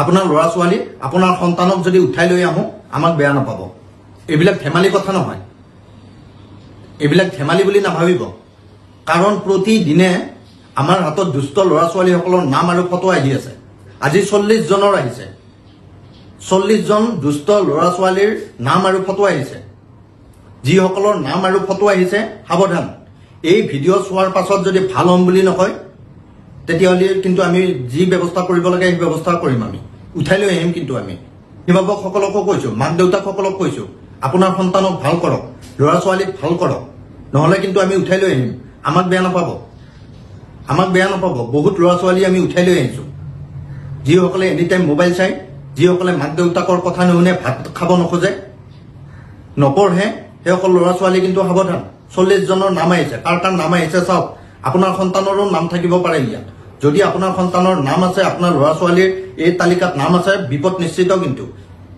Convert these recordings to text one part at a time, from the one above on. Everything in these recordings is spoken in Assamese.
আপোনাৰ ল'ৰা ছোৱালী আপোনাৰ সন্তানক যদি উঠাই লৈ আহো আমাক বেয়া নাপাব এইবিলাক ধেমালি কথা নহয় এইবিলাক ধেমালি বুলি নাভাবিব কাৰণ প্ৰতিদিনে আমাৰ হাতত দুষ্ট ল'ৰা ছোৱালীসকলৰ নাম আৰু ফটো আহি আছে আজি 40 জনৰ আহিছে 40 জন দুষ্ট ল'ৰা ছোৱালীৰ নাম আৰু ফটো আহিছে যিসকলৰ নাম আৰু ফটো আহিছে সাৱধান এই ভিডিঅ' চোৱাৰ পাছত যদি ভাল হম বুলি নকয় তেতিয়াহ'লে কিন্তু আমি যি ব্যৱস্থা কৰিব লাগে এই ব্যৱস্থা কৰিম আমি উঠাই লৈ আহিম কিন্তু আমি অভিভাৱকসকলকো কৈছো মাক দেউতাকসকলক কৈছো আপোনাৰ সন্তানক ভাল কৰক ল'ৰা ছোৱালীক ভাল কৰক নহলে কিন্তু আমি উঠাই লৈ আহিম আমাক বেয়া নাপাব বহুত ল'ৰা ছোৱালী আমি উঠাই লৈ আহিছো যিসকলে এনি টাইম মোবাইল চাই যিসকলে মাক দেউতাকৰ কথা নুশুনে ভাত খাব নোখোজে নপঢ়ে সেইসকল ল'ৰা ছোৱালী কিন্তু সাৱধান 40 জনৰ নাম আহিছে কাৰ নাম আহিছে চাওক আপোনাৰ সন্তানৰো নাম থাকিব পাৰে ইয়াত যদি আপোনাৰ সন্তানৰ নাম আছে আপোনাৰ ল'ৰা ছোৱালীৰ এই তালিকাত নাম আছে বিপদ নিশ্চিত কিন্তু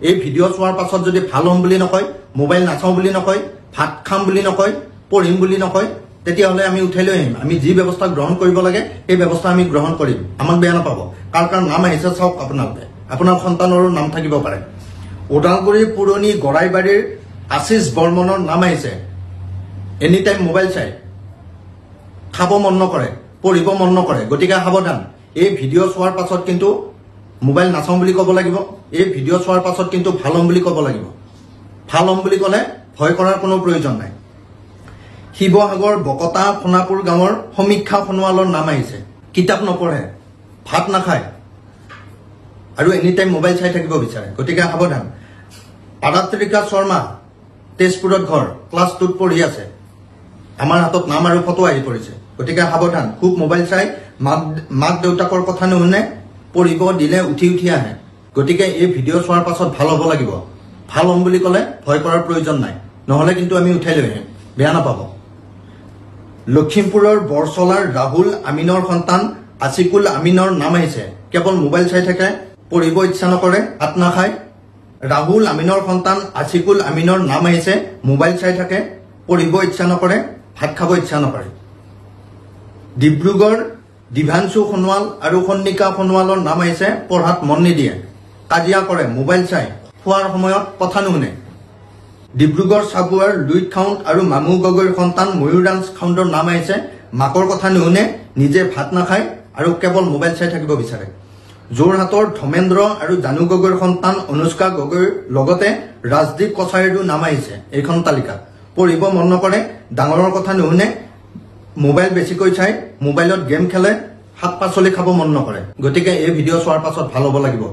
এই ভিডিঅ' চোৱাৰ পাছত যদি ভাল হম বুলি নকয় মোবাইল নাচাওঁ বুলি নকয় ভাত খাম বুলি নকয় পঢ়িম বুলি নকয় তেতিয়াহ'লে আমি উঠাই লৈ আহিম আমি যি ব্যৱস্থা গ্ৰহণ কৰিব লাগে এই ব্যৱস্থা আমি গ্ৰহণ কৰিম আমাক বেয়া নাপাব কাৰ নাম আহিছে চাওক আপোনালোকে আপোনাৰ সন্তানৰো নাম থাকিব পাৰে ওদালগুৰি পুৰণি গৰাইবাৰীৰ আশিষ বৰ্মনৰ নাম আহিছে এনি টাইম মোবাইল চাই খাব মন নকৰে পঢ়িব মন নকৰে গতিকে সাৱধান এই ভিডিঅ' চোৱাৰ পাছত কিন্তু মোবাইল নাচাওঁ বুলি ক'ব লাগিব এই ভিডিঅ' চোৱাৰ পাছত কিন্তু ভাল হম বুলি ক'ব লাগিব ভাল হম বুলি ক'লে ভয় কৰাৰ কোনো প্ৰয়োজন নাই শিৱসাগৰ বকতা সোণাপুৰ গাঁৱৰ সমীক্ষা সোণোৱালৰ নাম আহিছে কিতাপ নপঢ়ে ভাত নাখায় আৰু এনি টাইম মোবাইল চাই থাকিব বিচাৰে গতিকে সাৱধান আৰাত্ৰিকা শৰ্মা তেজপুৰত ঘৰ ক্লাছ 2ত পঢ়ি আছে আমাৰ হাতত নাম আৰু ফটো আহি পৰিছে গতিকে সাৱধান খুব মোবাইল চাই মাক দেউতাকৰ কথা নুশুনে পঢ়িব দিলে উঠি আহে গতিকে এই ভিডিঅ' চোৱাৰ পাছত ভাল হ'ব লাগিব ভাল হম বুলি ক'লে ভয় কৰাৰ প্ৰয়োজন নাই নহলে কিন্তু আমি উঠাই লৈ আহিম বেয়া নাপাব লখিমপুৰৰ বৰচলাৰ ৰাহুল আমিনৰ সন্তান আছিকুল আমিনৰ নাম আহিছে কেৱল মোবাইল চাই থাকে পঢ়িব ইচ্ছা নকৰে ভাত নাখায় ৰাহুল আমিনৰ সন্তান আছিকুল আমিনৰ নাম আহিছে মোবাইল চাই থাকে পঢ়িব ইচ্ছা নকৰে ভাত খাব ইচ্ছা নকৰে ডিব্ৰুগড় দিভাঞ্চু সোণোৱাল আৰু সন্নিকা সোণোৱালৰ নাম আহিছে পঢ়াত মন নিদিয়ে কাজিয়া কৰে মোবাইল চাই খোৱাৰ সময়ত কথা নুশুনে ডিব্ৰুগড় চাবুৱাৰ লুইট খাউণ্ড আৰু মামু গগৈৰ সন্তান ময়ূৰাঞ্চ খাউণ্ডৰ নাম আহিছে মাকৰ কথা নুশুনে নিজে ভাত নাখায় আৰু কেৱল মোবাইল চাই থাকিব বিচাৰে যোৰহাটৰ ধমেন্দ্ৰ আৰু জানু গগৈৰ সন্তান অনুষ্কা গগৈৰ লগতে ৰাজদীপ কছাৰীৰো নাম আহিছে এইখন তালিকাত পঢ়িব মন নকৰে ডাঙৰৰ কথা নুশুনে মোবাইল বেছিকৈ চাই মোবাইলত গেম খেলে শাক পাচলি খাব মন নকৰে গতিকে এই ভিডিঅ' চোৱাৰ পাছত ভাল হ'ব লাগিব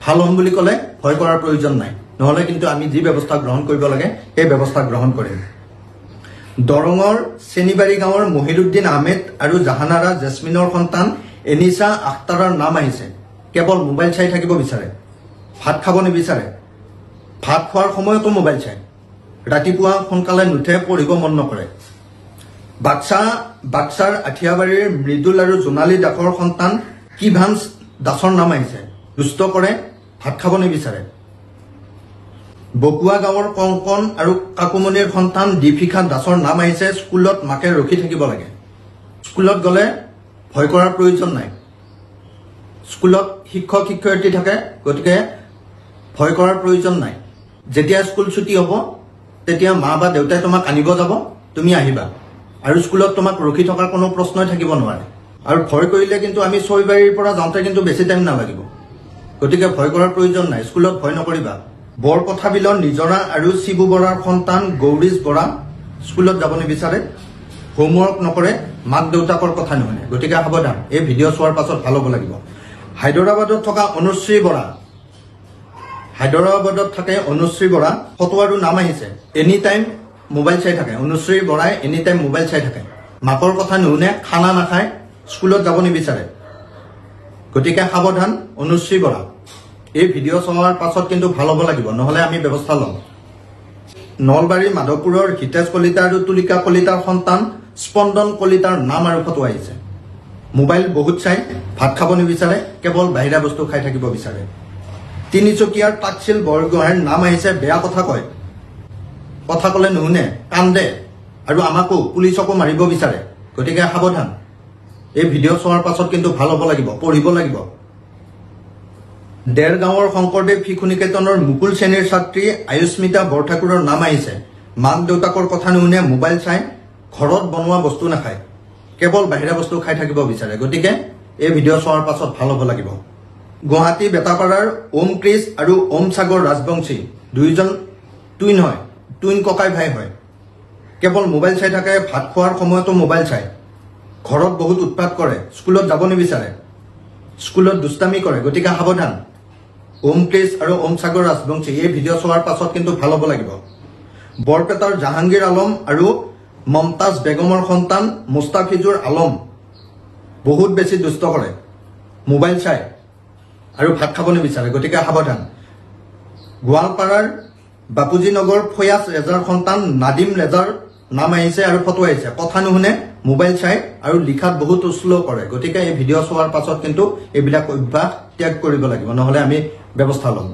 ভাল হম বুলি ক'লে ভয় কৰাৰ প্ৰয়োজন নাই নহলে কিন্তু আমি যি ব্যৱস্থা গ্ৰহণ কৰিব লাগে এই ব্যৱস্থা গ্ৰহণ কৰিম দৰঙৰ চেনিবাৰী গাঁৱৰ মহিৰুদ্দিন আহমেদ আৰু জাহানাৰা জেছমিনৰ সন্তান এনিছা আখতাৰৰ নাম আহিছে কেৱল মোবাইল চাই থাকিব বিচাৰে ভাত খাব নিবিচাৰে ভাত খোৱাৰ সময়তো মোবাইল চাই ৰাতিপুৱা সোনকালে নুঠে পঢ়িব মন নকৰে বাক্সাৰ আঠিয়াবাৰীৰ মৃদুল আৰু জোনালী দাসৰ সন্তান কিভান্স দাসৰ নাম আহিছে দুষ্ট কৰে ভাত খাব নিবিচাৰে বকুৱা গাঁৱৰ কংকন আৰু কাকুমণিৰ সন্তান দীপিকা দাসৰ নাম আহিছে স্কুলত মাকে ৰখি থাকিব লাগে স্কুলত গ'লে ভয় কৰাৰ প্ৰয়োজন নাই স্কুলত শিক্ষক শিক্ষয়িত্ৰী থাকে গতিকে ভয় কৰাৰ প্ৰয়োজন নাই যেতিয়া স্কুল ছুটি হ'ব তেতিয়া মা বা দেউতাই তোমাক আনিব যাব তুমি আহিবা আৰু স্কুলত তোমাক ৰখি থকাৰ কোনো প্ৰশ্নই থাকিব নোৱাৰে আৰু ভয় কৰিলে কিন্তু আমি ছয়বাৰীৰ পৰা যাওঁতে কিন্তু বেছি টাইম নালাগিব গতিকে ভয় কৰাৰ প্ৰয়োজন নাই স্কুলত ভয় নকৰিবা বৰপথা বিলৰ নিজৰা আৰু শিবু বৰাৰ সন্তান গৌৰীশ বৰা স্কুলত যাব নিবিচাৰে হোমৱৰ্ক নকৰে মাক দেউতাকৰ কথা নুশুনে গতিকে সাৱধান এই ভিডিঅ' চোৱাৰ পাছত ভাল হ'ব লাগিব হায়দৰাবাদত থকা অনুশ্ৰী বৰা হায়দৰাবাদত থাকে অনুশ্ৰী বৰা ফটো আৰু নাম আহিছে এনি টাইম মোবাইল চাই থাকে অনুশ্ৰী বৰাই এনি টাইম মোবাইল চাই থাকে মাকৰ কথা নুশুনে খানা নাখায় স্কুলত যাব নিবিচাৰে গতিকে সাৱধান অনুশ্ৰী বৰা এই ভিডিঅ' চোৱাৰ পাছত কিন্তু ভাল হ'ব লাগিব নহলে আমি ব্যৱস্থা ল'ম নলবাৰী মাধৱপুৰৰ হিতেশ কলিতা আৰু তুলিকা কলিতাৰ সন্তান স্পন্দন কলিতাৰ নাম আৰু ফটো আহিছে মোবাইল বহুত চাই ভাত খাব নিবিচাৰে কেৱল বাহিৰা বস্তু খাই থাকিব বিচাৰে তিনিচুকীয়াৰ তাকছিল বৰগোহাঁইৰ নাম আহিছে বেয়া কথা কয় কথা ক'লে নুশুনে কান্দে আৰু আমাকো পুলিচকো মাৰিব বিচাৰে গতিকে সাৱধান এই ভিডিঅ' চোৱাৰ পাছত কিন্তু ভাল হ'ব লাগিব পঢ়িব লাগিব দেৰগাঁৱৰ শংকৰদেৱ শিশু নিকেতনৰ মুকুল শ্ৰেণীৰ ছাত্ৰী আয়ুস্মিতা বৰঠাকুৰৰ নাম আহিছে। মাক দেউতাকৰ কথা নুশুনে, মোবাইল চাই, ঘৰত বনোৱা বস্তু নাখায়, কেৱল বাহিৰা বস্তু খাই থাকিব বিচাৰে। গতিকে এই ভিডিঅ' চোৱাৰ পাছত ভাল হ'ব লাগিব। গুৱাহাটী বেতাপাৰাৰ ওম ক্ৰিছ আৰু ওম সাগৰ ৰাজবংশী দুয়োজন টুইন ককাই ভাই হয়। কেৱল মোবাইল চাই থাকে, ভাত খোৱাৰ সময়তো মোবাইল চায়, ঘৰত বহুত উৎপাত কৰে, স্কুলত যাব নিবিচাৰে, স্কুলত দুষ্টামি কৰে। গতিকে সাৱধান ওম ক্ৰিছ আৰু ওম সাগৰ ৰাজবংশী। এই ভিডিঅ' চোৱাৰ পাছত কিন্তু ভাল হ'ব লাগিব। বৰপেটাৰ জাহাংগীৰ আলম আৰু মমতাজ বেগমৰ সন্তান মুস্তাফিজুৰ আলম বহুত বেছি দুষ্ট কৰে, মোবাইল চাই আৰু ভাত খাব নিবিচাৰে। গতিকে সাৱধান। গোৱালপাৰাৰ বাপুজী নগৰ ফয়াজ ৰেজাৰ সন্তান নাদিম ৰেজাৰ নাম আহিছে আৰু ফটো আহিছে। কথা নুশুনে, মোবাইল চাই আৰু লিখাত বহুত শ্ল' কৰে। গতিকে এই ভিডিঅ' চোৱাৰ পাছত কিন্তু এইবিলাক অভ্যাস ত্যাগ কৰিব লাগিব, নহ'লে আমি ব্যৱস্থা ল'ম।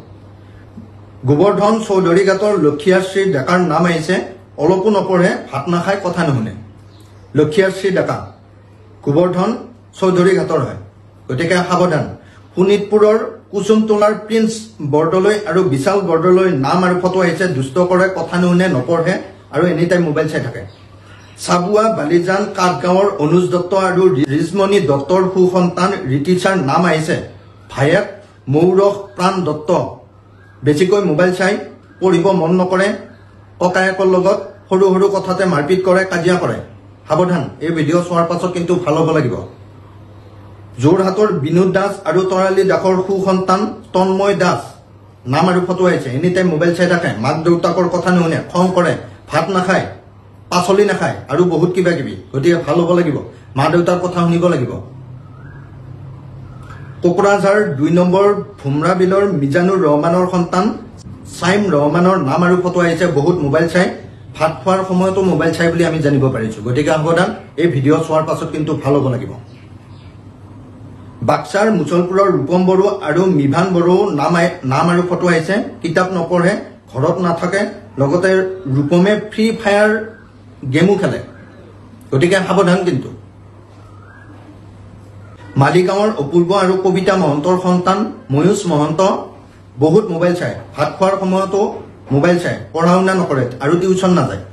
গোবৰ্ধন চৌধুৰীঘাটৰ লক্ষীয়াশ্ৰী ডেকাৰ নাম আহিছে। অলপো নপঢ়ে, ভাত নাখায়, কথা নুশুনে। লক্ষীয়াশ্ৰী ডেকা গোবৰ্ধন চৌধুৰীঘাটৰ হয়। গতিকে সাৱধান। শোণিতপুৰৰ কুচুমটোলাৰ প্ৰিন্স বৰদলৈ আৰু বিশাল বৰদলৈৰ নাম আৰু ফটো আহিছে। দুষ্ট কৰে, কথা নুশুনে, নপঢ়ে আৰু এনি টাইম মোবাইল চাই থাকে। চাবুৱা বালিজান কাঠগাঁৱৰ অনুজ দত্ত আৰু ৰিজমণি দত্তৰ সুসন্তান ৰিতিছাৰ নাম আহিছে। ভায়েক মৌৰস প্ৰাণ দত্ত বেছিকৈ মোবাইল চাই, পঢ়িব মন নকৰে, ককায়েকৰ লগত সৰু সৰু কথাতে মাৰপিট কৰে, কাজিয়া কৰে। সাৱধান। এই ভিডিঅ' চোৱাৰ পাছত কিন্তু ভাল হ'ব লাগিব। যোৰহাটৰ বিনোদ দাস আৰু তৰালী দাসৰ সুসন্তান তন্ময় দাস নাম আৰু ফটো আহিছে। এনি টাইম মোবাইল চাই থাকে, মাক দেউতাকৰ কথা নুশুনে, খং কৰে, ভাত নাখায়, পাচলি নাখায় আৰু বহুত কিবা কিবি। গতিকে ভাল হ'ব লাগিব, মা দেউতাৰ কথা শুনিব লাগিব। কোকৰাঝাৰ 2 নম্বৰ ভুমৰা বিলৰ মিজানুৰ ৰহমানৰ সন্তান চাইম ৰহমানৰ নাম আৰু ফটো আহিছে। বহুত মোবাইল চাই, ভাত খোৱাৰ সময়তো মোবাইল চাই বুলি আমি জানিব পাৰিছো। গতিকে সাৱধান। এই ভিডিঅ' চোৱাৰ পাছত কিন্তু ভাল হ'ব লাগিব। বাক্সাৰ মুছলপুৰৰ ৰূপম বড়ো আৰু মিভান বড়ো নাম আৰু ফটো আহিছে। কিতাপ নপঢ়ে, ঘৰত নাথাকে, লগতে ৰূপমে ফ্ৰী ফায়াৰ গেমো খেলে। গতিকে সাৱধান কিন্তু। মালিগাঁৱৰ অপূৰ্ব আৰু কবিতা মহন্তৰ সন্তান ময়ূষ মহন্ত বহুত মোবাইল চায়, ভাত খোৱাৰ সময়তো মোবাইল চায়, পঢ়া শুনা নকৰে আৰু টিউচন নাযায়।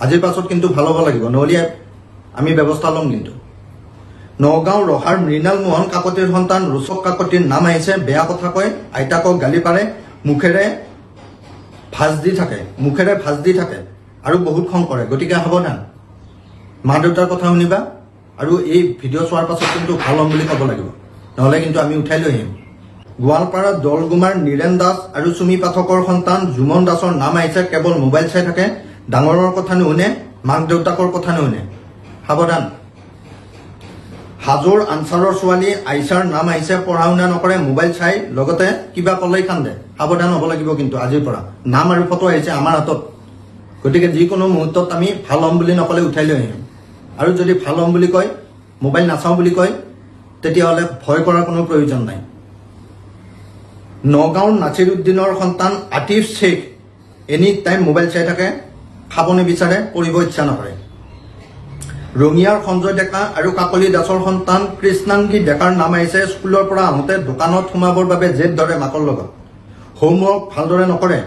আজিৰ পাছত কিন্তু ভাল হ'ব লাগিব, নহ'লে আমি ব্যৱস্থা ল'ম কিন্তু। নগাঁও ৰহাৰ মৃণাল মোহন কাকতিৰ সন্তান ৰোচক কাকতিৰ নাম আহিছে। বেয়া কথা কয়, আইতাকক গালি পাৰে, মুখেৰে ভাজ দি থাকে আৰু বহুত খং কৰে। গতিকে সাৱধান। মা দেউতাৰ কথা শুনিবা আৰু এই ভিডিঅ' চোৱাৰ পাছত কিন্তু ভাল হ'ম বুলি ক'ব লাগিব, নহ'লে কিন্তু আমি উঠাই লৈ আহিম। গোৱালপাৰা দলগুমাৰ নীৰেণ দাস আৰু চুমি পাঠকৰ সন্তান জুমন দাসৰ নাম আহিছে। কেৱল মোবাইল চাই থাকে, ডাঙৰৰ কথা নুশুনে, মাক দেউতাকৰ কথা নুশুনে। সাৱধান। হাজোৰ আনচাৰৰ ছোৱালী আইচাৰ নাম আহিছে। পঢ়া শুনা নকৰে, মোবাইল চাই, লগতে কিবা ক'লেই কান্দে। সাৱধান হ'ব লাগিব কিন্তু আজিৰ পৰা। নাম আৰু ফটো আহিছে আমাৰ হাতত। গতিকে যিকোনো মুহূৰ্তত আমি ভাল হ'ম বুলি নক'লে উঠাই লৈ আহিম। আৰু যদি ভাল হ'ম বুলি কয়, মোবাইল নাচাওঁ বুলি কয়, তেতিয়াহ'লে ভয় কৰাৰ কোনো প্ৰয়োজন নাই। নগাঁৱৰ নাছিৰ উদ্দিনৰ সন্তান Atif Sheikh any time mobile চাই থাকে, খাব নিবিচাৰে, পঢ়িব ইচ্ছা নকৰে। ৰঙিয়াৰ সঞ্জয় ডেকা আৰু কাকলি দাসৰ সন্তান কৃষ্ণাংগী ডেকাৰ নাম আহিছে। স্কুলৰ পৰা আহোঁতে দোকানত সোমাবৰ বাবে জেদ ধৰে মাকৰ লগত, হোমৱৰ্ক ভালদৰে নকৰে,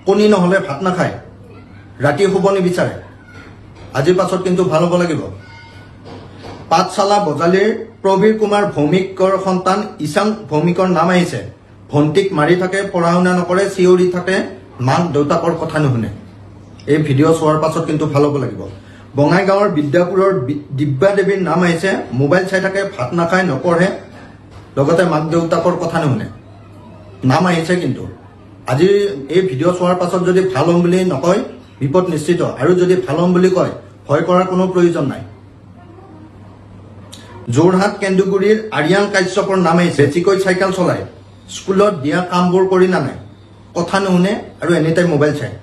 কণী নহ'লে ভাত নাখায়, ৰাতি শুব নিবিচাৰে। আজিৰ পাছত কিন্তু ভাল হ'ব লাগিব। পাঠশালা বজালীৰ প্ৰবীৰ কুমাৰ ভৌমিকৰ সন্তান ঈশাং ভৌমিকৰ নাম আহিছে। ভণ্টিক মাৰি থাকে, পঢ়া শুনা নকৰে, চিঞৰি থাকে, মাক দেউতাকৰ কথা নুশুনে। এই ভিডিঅ' চোৱাৰ পাছত কিন্তু ভাল হ'ব লাগিব। বঙাইগাঁৱৰ বিদ্যাপুৰৰ দিব্যা দেৱীৰ নাম আহিছে। মোবাইল চাই থাকে, ভাত নাখায়, নপঢ়ে, লগতে মাক দেউতাকৰ কথা নুশুনে। নাম আহিছে কিন্তু। আজি এই ভিডিঅ' চোৱাৰ পাছত যদি ভাল হ'ম বুলি নকয়, বিপদ নিশ্চিত। আৰু যদি ভাল হ'ম বুলি কয়, ভয় কৰাৰ কোনো প্ৰয়োজন নাই। যোৰহাট কেন্দুগুৰিৰ আৰিয়ান কাশ্যপৰ নাম আহিছে। বেছিকৈ চাইকেল চলায়, স্কুলত দিয়া কামবোৰ কৰি নানে, কথা নুশুনে আৰু এনি টাইম মোবাইল চায়।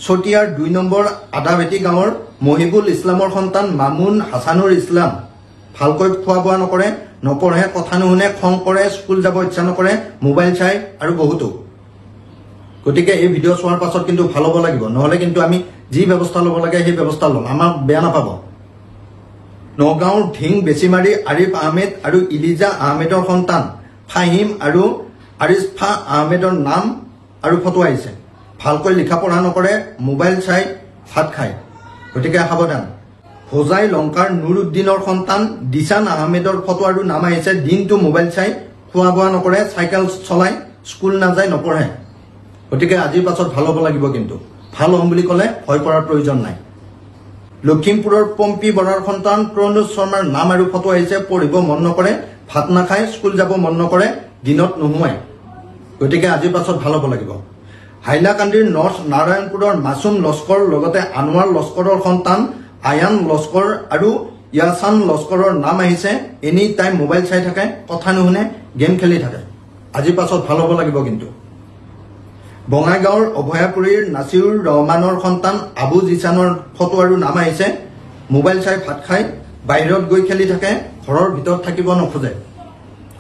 চতিয়াৰ 2 নম্বৰ আদাবেটি গাঁৱৰ মহিবুল ইছলামৰ সন্তান মামুন হাছানুৰ ইছলাম ভালকৈ খোৱা বোৱা নকৰে, নপঢ়ে, কথা নুশুনে, খং কৰে, স্কুল যাব ইচ্ছা নকৰে, মোবাইল চাই আৰু বহুতো। গতিকে এই ভিডিঅ' চোৱাৰ পাছত কিন্তু ভাল হ'ব লাগিব, নহ'লে কিন্তু আমি যি ব্যৱস্থা ল'ব লাগে সেই ব্যৱস্থা ল'ম, আমাক বেয়া নাপাব। নগাঁৱৰ ঢিং বেছিমাৰী আৰিফ আহমেদ আৰু ইলিজা আহমেদৰ সন্তান ফাহিম আৰু আৰিফা আহমেদৰ নাম আৰু ফটো আহিছে। ভালকৈ লিখা পঢ়া নকৰে, মোবাইল চাই ভাত খায়, গতিকে সাৱধান। হোজাই লংকাৰ নুৰুদ্দিনৰ সন্তান দিছান আহমেদৰ ফটো আৰু নাম আহিছে। দিনটো মোবাইল চাই, খোৱা বোৱা নকৰে, চাইকেল চলাই, স্কুল নাযায়, নপঢ়ে, গতিকে আজিৰ পাছত ভাল হ'ব লাগিব। কিন্তু ভাল হ'ম বুলি ক'লে ভয় কৰাৰ প্ৰয়োজন নাই। লখিমপুৰৰ পম্পী বৰাৰ সন্তান প্ৰণোজ শৰ্মাৰ নাম আৰু ফটো আহিছে। পঢ়িব মন নকৰে, ভাত নাখায়, স্কুল যাব মন নকৰে, দিনত নোসোমায়, গতিকে আজিৰ পাছত ভাল হ'ব লাগিব। হাইলাকান্দিৰ নৰ্থ নাৰায়ণপুৰৰ মাছুম লস্কৰ লগতে আনোৱাৰ লস্কৰৰ সন্তান আয়ান লস্কৰ আৰু ইয়াছান লস্কৰৰ নাম আহিছে। এনি টাইম মোবাইল চাই থাকে, কথা নুশুনে, গেম খেলি থাকে, আজিৰ পাছত ভাল হ'ব লাগিব। কিন্তু বঙাইগাঁৱৰ অভয়াপুৰীৰ নাছিৰুৰ ৰহমানৰ সন্তান আবু জিছানৰ ফটো আৰু নাম আহিছে। মোবাইল চাই ভাত খাই, বাহিৰত গৈ খেলি থাকে, ঘৰৰ ভিতৰত থাকিব নোখোজে,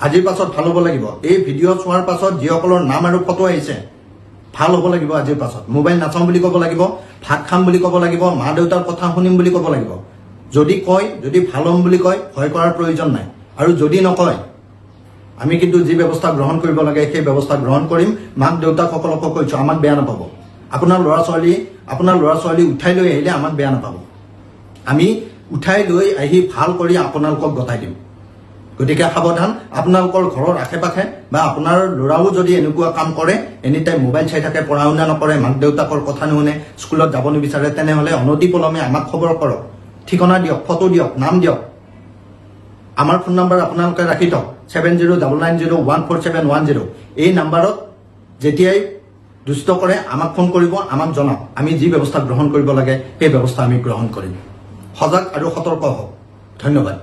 আজিৰ পাছত ভাল হ'ব লাগিব। এই ভিডিঅ' চোৱাৰ পাছত যিসকলৰ নাম আৰু ফটো আহিছে, ভাল হ'ব লাগিব। আজিৰ পাছত মোবাইল নাচাওঁ বুলি ক'ব লাগিব, ভাত খাম বুলি ক'ব লাগিব, মা দেউতাৰ কথা শুনিম বুলি ক'ব লাগিব। যদি কয়, যদি ভাল হ'ম বুলি কয়, ভয় কৰাৰ প্ৰয়োজন নাই। আৰু যদি নকয়, আমি কিন্তু যি ব্যৱস্থা গ্ৰহণ কৰিব লাগে সেই ব্যৱস্থা গ্ৰহণ কৰিম। মাক দেউতাকসকলকো কৈছোঁ, আমাক বেয়া নাপাব। আপোনাৰ ল'ৰা ছোৱালী উঠাই লৈ আহিলে আমাক বেয়া নাপাব। আমি উঠাই লৈ আহি ভাল কৰি আপোনালোকক গতাই দিম। গতিকে সাৱধান। আপোনালোকৰ ঘৰৰ আশে পাশে বা আপোনাৰ ল'ৰাও যদি এনেকুৱা কাম কৰে, এনি টাইম মোবাইল চাই থাকে, পঢ়া শুনা নকৰে, মাক দেউতাকৰ কথা নুশুনে, স্কুলত যাব নিবিচাৰে, তেনেহ'লে অনতিপলমে আমাক খবৰ কৰক, ঠিকনা দিয়ক, ফটো দিয়ক, নাম দিয়ক। আমাৰ ফোন নম্বৰ আপোনালোকে ৰাখি থওক, 7099014710। এই নাম্বাৰত যেতিয়াই দুষ্ট কৰে আমাক ফোন কৰিব, আমাক জনাওক। আমি যি ব্যৱস্থা গ্ৰহণ কৰিব লাগে সেই ব্যৱস্থা আমি গ্ৰহণ কৰিম। সজাগ আৰু সতৰ্ক হওক। ধন্যবাদ।